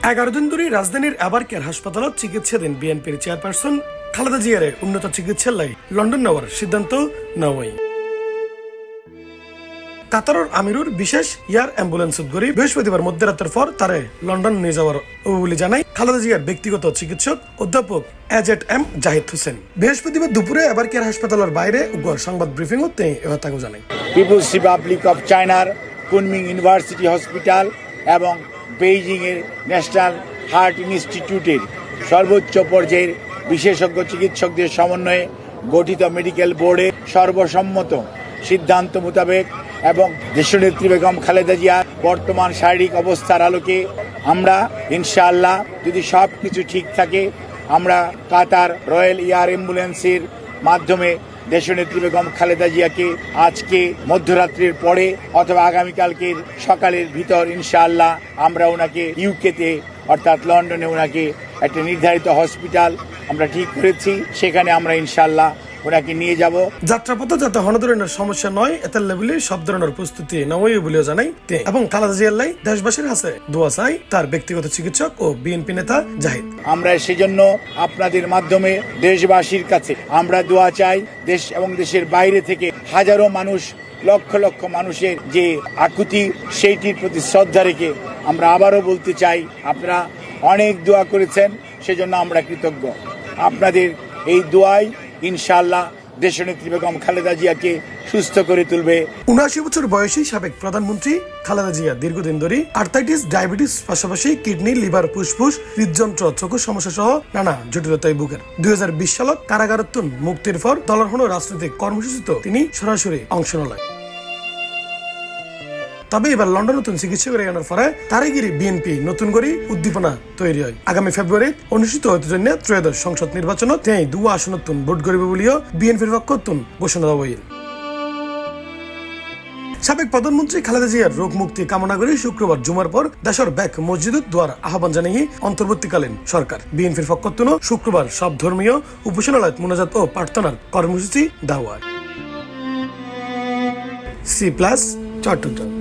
11 দিন ধরে রাজধানীর আবারকেয়ার হাসপাতালত চিকিৎসাধীন বিএনপির চেয়ারপারসন খালেদা জিয়ার উন্নত চিকিৎসার লাই লন্ডন নেওয়ার সিদ্ধান্ত নেওয়াই কাতারের আমিরুর বিশেষ এয়ার অ্যাম্বুলেন্স গড়ি বৃহস্পতিবার মধ্যরাতের পর তারে লন্ডন নিয়ে যাওয়ার বলে জানায় খালেদা জিয়ার ব্যক্তিগত চিকিৎসক অধ্যাপক এজেড এম জাহিদ হোসেন। বৃহস্পতিবার দুপুরে আবারকেয়ার হাসপাতালের বাইরে সংবাদ ব্রিফিং হতে এবার জানায় পিপুলস রিপাবলিক অফ চায়নার কুনমিং ইউনিভার্সিটি হসপিটাল এবং বেইজিং এর ন্যাশনাল হার্ট ইনস্টিটিউটের সর্বোচ্চ পর্যায়ের বিশেষজ্ঞ চিকিৎসকদের সমন্বয়ে গঠিত মেডিকেল বোর্ডের সর্বসম্মত সিদ্ধান্ত মোতাবেক এবং দেশনেত্রী বেগম খালেদা জিয়ার বর্তমান শারীরিক অবস্থার আলোকে আমরা ইনশাআল্লাহ যদি সব কিছু ঠিক থাকে আমরা কাতার রয়্যাল এয়ার অ্যাম্বুলেন্সের মাধ্যমে দেশনেত্রী বেগম খালেদা জিয়াকে আজকে মধ্যরাত্রির পরে অথবা আগামীকালকের সকালের ভিতর ইনশাআল্লাহ আমরা ওনাকে ইউকেতে অর্থাৎ লন্ডনে ওনাকে একটা নির্ধারিত হসপিটাল আমরা ঠিক করেছি, সেখানে আমরা ইনশাআল্লাহ ওনাকে নিয়ে যাব। যাত্রাপথে যাতে কোনো ধরনের সমস্যা নয় এত লেভেলে সব ধরনের প্রস্তুতি নেওয়াই বলেও জানাই এবং খালেদা জিয়ার লাই দেশবাসীর কাছে দোয়া চাই তার ব্যক্তিগত চিকিৎসক ও বিএনপি নেতা জাহিদ। আমরা সেজন্য আপনাদের মাধ্যমে দেশবাসীর কাছে আমরা দোয়া চাই। দেশ এবং দেশের বাইরে থেকে হাজারো মানুষ, লক্ষ লক্ষ মানুষের যে আকুতি সেইটির প্রতি শ্রদ্ধা রেখে আমরা আবারও বলতে চাই আপনারা অনেক দোয়া করেছেন, সেজন্য আমরা কৃতজ্ঞ। আপনাদের এই দোয়াই ইনশাআল্লাহ দেশনেত্রী বেগম খালেদা জিয়াকে সুস্থ করে তুলবে। 79 বছর বয়সী সাবেক প্রধানমন্ত্রী খালেদা জিয়া দীর্ঘদিন ধরে আর্থাইটিস, ডায়াবেটিস পাশাপাশি কিডনি, লিভার, ফুসফুস, হৃদযন্ত্র, চোখের সমস্যা সহ নানা জটিলতায় ভুগেন। 2020 সালত কারাগারত্বন মুক্তির পর দলের কোনো রাজনৈতিক কর্মসূচিতে তিনি সরাসরি অংশ নেন। তবে এবার লন্ডন নতুন চিকিৎসা করে আনার পরে তারিগিরি বিএনপি নতুন করে উদ্দীপনা তৈরি হয়। আগামী ফেব্রুয়ারি অনুষ্ঠিত হতে জন্য ত্রয়োদশ সংসদ নির্বাচন তিনি 2 আসন ভোট করিবে বলিও বিএনপির পক্ষ ঘোষণা দেওয়া হইল। সাবেক প্রধানমন্ত্রী খালেদা জিয়ার রোগ মুক্তি কামনা করে শুক্রবার জুমার পর দেশের ব্যাক মসজিদত দোয়ার আহ্বান জানিয়ে অন্তর্বর্তীকালীন সরকার বিএনপির পক্ষ শুক্রবার সব ধর্মীয় উপাসনালয় মোনাজাত ও প্রার্থনার কর্মসূচি দেওয়া হয়। C+ চট্টগ্রাম।